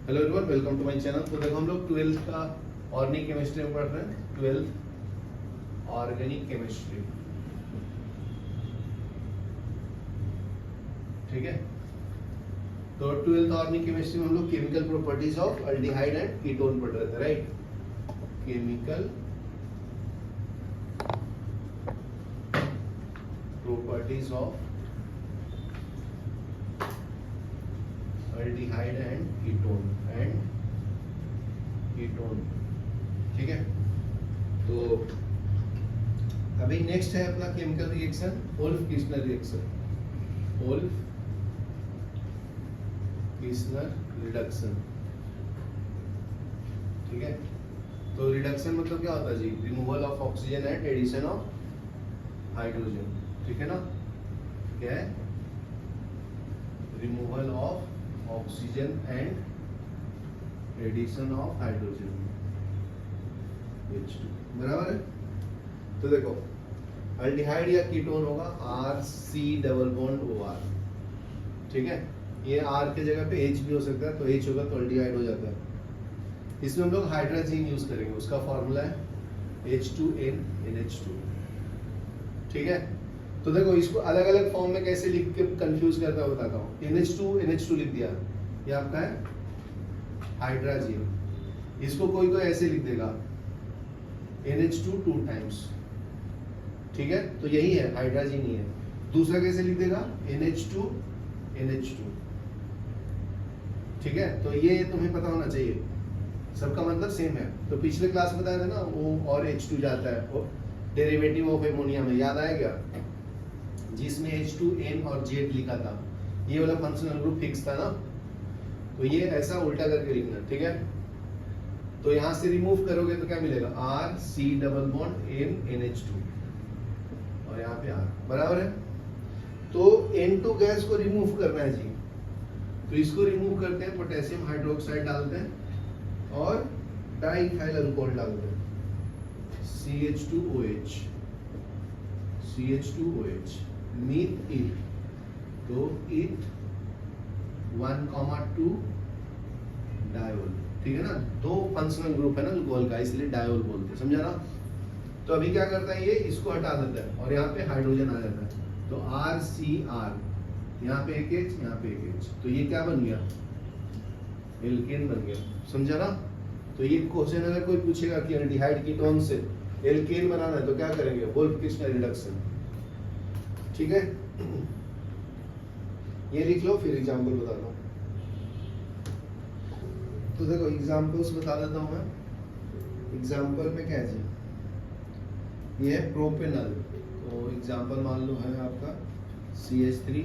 Hello everyone, welcome to my channel. तो देखो हम लोग 12th का ऑर्गेनिक केमिस्ट्री में पढ़ रहे हैं। 12th ऑर्गेनिक केमिस्ट्री, ठीक है। तो 12th ऑर्गेनिक केमिस्ट्री में हम लोग chemical properties of aldehyde and ketone पढ़ रहे थे, right. Chemical properties of aldehyde and ketone ठीक है। तो अभी नेक्स्ट है अपना chemical reaction, Wolff Kishner reaction, Wolff Kishner reduction, ठीक है। तो रिडक्शन मतलब क्या होता है जी? Removal of oxygen and addition of hydrogen, ठीक है ना। क्या है? Removal of oxygen and addition of hydrogen, H2, बराबर है। तो देखो अल्डिहाइड या कीटोन होगा RC डबल बॉन्ड OR, ठीक है। ये R के जगह पे H भी हो सकता है, तो H होगा तो अल्डिहाइड हो जाता है। इसमें हम लोग हाइड्रोजन यूज करेंगे, उसका फॉर्मूला है H2NNH2, ठीक है। तो देखो इसको अलग अलग फॉर्म में कैसे लिख के कंफ्यूज करता है बताता हूँ। NH2 लिख दिया, ये आपका है हाइड्रोजन। इसको कोई तो ऐसे लिख देगा NH2 2 टाइम्स, ठीक है। तो यही है, हाइड्रोजन ही है। दूसरा कैसे लिख देगा? NH2, ठीक है। तो ये तुम्हें पता होना चाहिए, सबका मतलब सेम है। तो पिछले क्लास में बताया था ना, O और H2 जाता है वो डेरिवेटिव ऑफ एमोनिया में, याद आया क्या? जिसमें H2N और Z लिखा था, ये वाला फंक्शनल ग्रुप फिक्स था ना। तो ये ऐसा उल्टा करके लिखना, ठीक है। तो यहां से रिमूव करोगे तो क्या मिलेगा? RC डबल बॉन्ड NNH2 और यहाँ पे R, बराबर है। तो N2 गैस को रिमूव करना है जी, तो इसको रिमूव करते हैं, पोटेशियम हाइड्रोक्साइड डालते हैं और डाइइथाइल अल्कोहल डालते हैं, CH2OH मीथ ईथ, तो ईथ 1,2 डायोल, ठीक है ना। दो फंक्शनल ग्रुप है ना अल्कोहल का, इसलिए डायोल बोलते हैं, समझा ना। तो अभी क्या करता है, ये इसको हटा देता है और यहाँ पे हाइड्रोजन आ जाता है, तो RCR, यहाँ पे एक H, यहाँ पे एक H, तो ये क्या बन गया? एल्केन बन गया, समझा ना। तो ये क्वेश्चन अगर कोई पूछेगा कि एल्डिहाइड कीटोन से एल्केन बनाना है तो क्या करेंगे? वोल्फ-किस्लर रिडक्शन, ठीक है। ये लिख लो, फिर एग्जांपल बताता हूँ। तो देखो एग्जांपल्स बता देता हूँ मैं। एग्जांपल में क्या है जी? ये है प्रोपेनल, तो एग्जांपल मान लो है आपका CH3,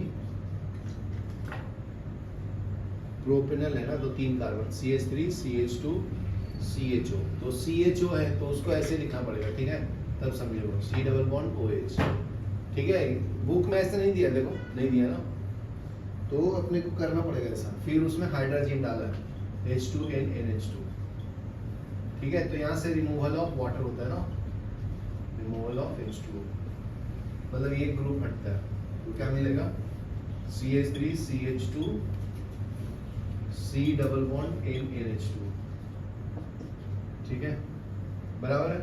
प्रोपेनल है ना, तो 3 कार्बन, CH3 CH2 CHO। तो CHO है तो उसको ऐसे लिखना पड़ेगा, ठीक है, तब समझोगे। C डबल बॉन्ड OH, ठीक है। बुक में ऐसे नहीं दिया, देखो नहीं दिया ना, तो अपने को करना पड़ेगा ऐसा। फिर उसमें हाइड्रोजन डाला है H2NNH2, ठीक है। तो यहाँ से रिमूवल ऑफ वाटर होता है ना, रिमूवल ऑफ H2O, मतलब ये ग्रुप हटता है, तो क्या मिलेगा? CH3 CH2 C double bond NNH2, ठीक है, बराबर है।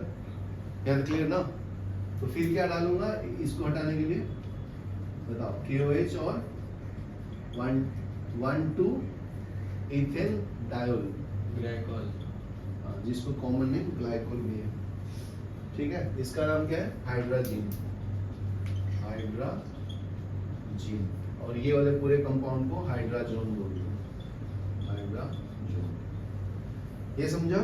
याद क्लियर ना। तो फिर क्या डालूंगा इसको हटाने के लिए, बताओ? KOH और 1,2 इथेन डायोल, ग्लाइकोल, जिसको कॉमन नेम ग्लाइकोल भी है, ठीक है। इसका नाम क्या है? हाइड्रोजन, और ये वाले पूरे कंपाउंड को हाइड्राजोन बोलते हैं, हाइड्राजोन। ये समझो।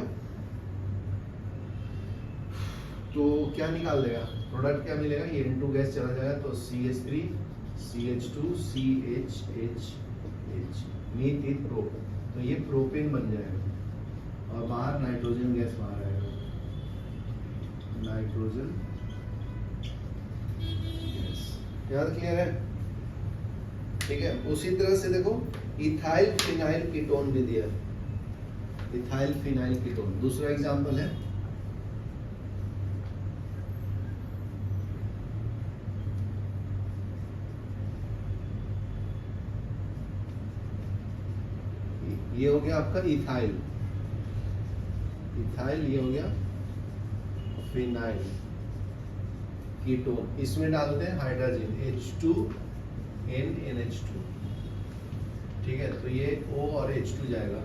तो क्या निकाल देगा प्रोडक्ट? क्या मिलेगा? ये N2 गैस चला जाएगा तो CH3 CH2 CHH myth ईथ pro, तो ये प्रोपेन बन जाएगा और बाहर नाइट्रोजन गैस बाहर आएगा, नाइट्रोजन गैस। याद क्लियर है? ठीक है। उसी तरह से देखो इथाइल फिनाइल कीटोन भी दिया, इथाइल फिनाइल कीटोन दूसरा एग्जांपल है। ये हो गया आपका इथाइल, इथाइल ये हो गया फिनाइल कीटोन, इसमें डालते हैं हाइड्रोजन H2NNH2, ठीक है। तो ये O और H2 जाएगा,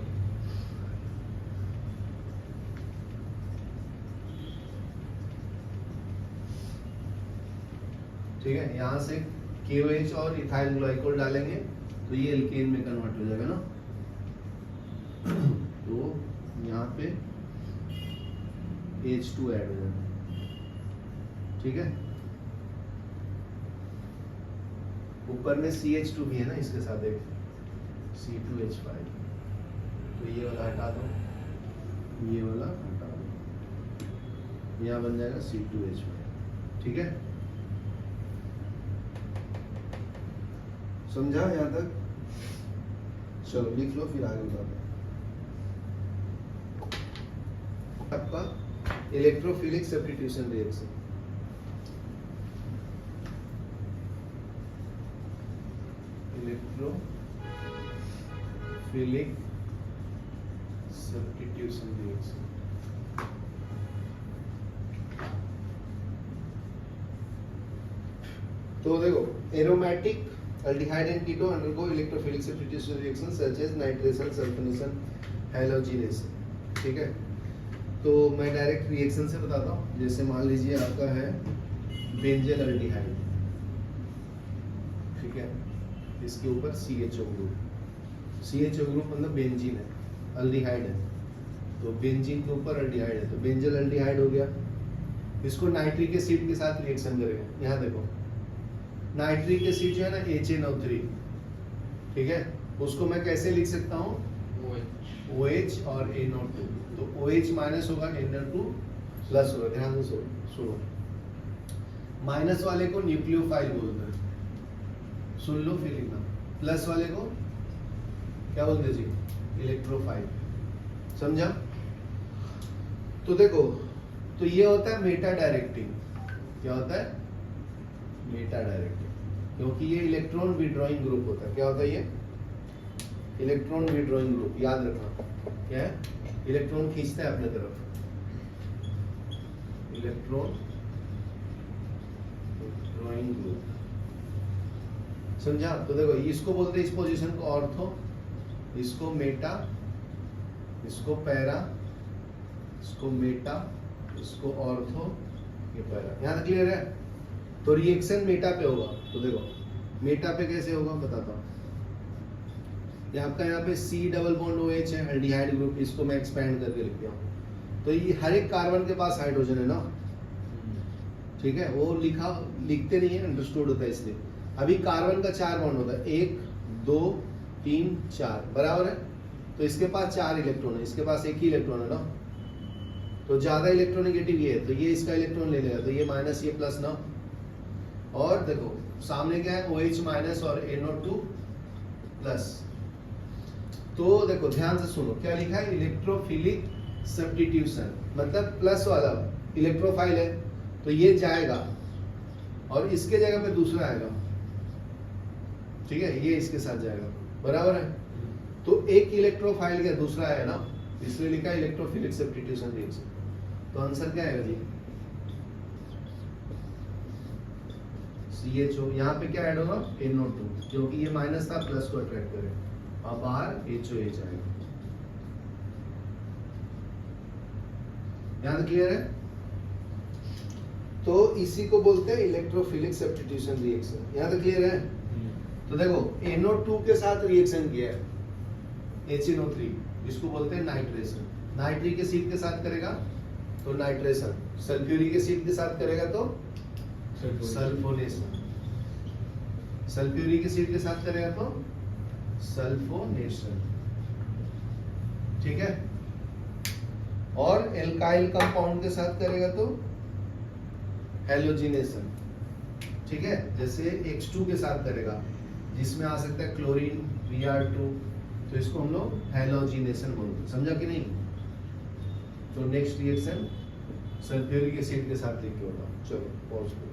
ठीक है। यहाँ से KOH और इथाइल ग्लाइकोल डालेंगे तो ये एल्केन में कन्वर्ट हो जाएगा ना। तो यहाँ पे H2 ऐड हो जाएगा, ठीक है। ऊपर में CH2 भी है ना इसके साथ, एक C2H5, तो ये वाला हटा दो, ये वाला हटा दो, यहाँ बन जाएगा C2H5, ठीक है। समझा यहाँ तक? चलो लिख लो, फिर आगे बताते हैं। आपका electrophilic substitution reaction, electrophilic substitution reaction. तो देखो, aromatic aldehyde and ketone undergo electrophilic substitution reactions such as nitration, sulfonation, halogenation, ठीक है। तो मैं डायरेक्ट रिएक्शन से बताता हूँ। जैसे मान लीजिए आपका है बेंजल अल्डिहाइड, ठीक है, इसके ऊपर CHO ग्रुप, CHO ग्रुप मतलब बेंजीन है, अल्डिहाइड है, तो बेंजीन के ऊपर अल्डिहाइड है, तो बेंजल अल्डिहाइड हो गया। इसको नाइट्रिक एसिड के साथ रिएक्शन करेगा। यहाँ देखो, नाइट्रिक एसिड जो है ना HNO3, ठीक है, उसको मैं कैसे लिख सकता हूँ? OH और NO2, तो OH माइनस होगा, NO2 प्लस होगा। ध्यान से सुनो, माइनस वाले को न्यूक्लियोफाइल बोलते हैं, सुन लो फिर लिखना। प्लस वाले को क्या बोलते जी? इलेक्ट्रोफाइल, समझा? तो देखो, तो ये होता है मेटा डायरेक्टिंग। क्या होता है? मेटा डायरेक्टिंग, क्योंकि ये इलेक्ट्रॉन विड्रॉइंग ग्रुप होता है। क्या होता है ये? इलेक्ट्रॉन विड्रॉइंग ग्रुप, याद रखना। क्या है? इलेक्ट्रॉन खींचता है अपने तरफ, इलेक्ट्रॉन विड्रॉइंग ग्रुप, समझा? तो देखो, इसको बोलते हैं इस पोजीशन को ऑर्थो, इसको मेटा, इसको पैरा, इसको मेटा, इसको ऑर्थो, ये पैरा। यहाँ तक क्लियर है? तो रिएक्शन मेटा पे होगा। तो देखो, मेटा पे कैसे होगा बताता हूँ। आपका यहाँ पे C डबल बॉन्ड OH है, एल्डिहाइड ग्रुप, इसको मैं एक्सपेंड करके लिख दिया हूँ। तो ये हर एक कार्बन के पास हाइड्रोजन है ना, ठीक है, वो लिखते नहीं है, अंडरस्टूड होता है इसलिए। अभी कार्बन का 4 बॉन्ड होता है, 1 2 3 4, बराबर है। तो इसके पास 4 इलेक्ट्रॉन है, इसके पास 1 ही इलेक्ट्रॉन है ना, तो ज्यादा इलेक्ट्रोनेगेटिव ये है, तो ये इसका इलेक्ट्रॉन ले लेगा, तो ये माइनस, ये प्लस ना। और देखो सामने क्या है? OH माइनस और NO2 प्लस। तो देखो ध्यान से सुनो, क्या लिखा है? इलेक्ट्रोफिलिक सब्स्टिट्यूशन, मतलब प्लस वाला इलेक्ट्रोफाइल है, तो ये जाएगा और इसके जगह पे दूसरा आएगा, ठीक है, ये इसके साथ जाएगा, बराबर है। तो एक इलेक्ट्रोफाइल का दूसरा है ना, इसलिए लिखा है इलेक्ट्रोफिलिक सब्स्टिट्यूशन रिएक्शन। तो आंसर क्या आएगा जी? CHO, यहाँ पे क्या ऐड होगा? NO2, क्योंकि ये माइनस था, प्लस को अट्रैक्ट करे, और बाहर HOH आएगा। यहाँ क्लियर है? तो इसी को बोलते हैं इलेक्ट्रोफिलिक सब्स्टिट्यूशन रिएक्शन। यहाँ तक क्लियर है? तो देखो, NO2 के साथ रिएक्शन किया है, HNO3, इसको बोलते हैं नाइट्रेशन। नाइट्रिक एसिड के साथ करेगा तो नाइट्रेशन, सल्फ्यूरिक एसिड के साथ करेगा तो सल्फोनेशन, सल्फ्यूरिक एसिड के साथ करेगा तो सल्फोनेशन, ठीक है। और एल्काइल कंपाउंड के साथ करेगा तो हैलोजिनेशन, ठीक है। जैसे H2 के साथ करेगा, जिसमें आ सकता है क्लोरीन, Br2, तो इसको हम लोग हैलोजिनेशन बोलते हैं, समझा कि नहीं? तो नेक्स्ट रिएक्शन सल्फ्यूरिक एसिड के साथ लिख के होगा। चलो पॉज करो।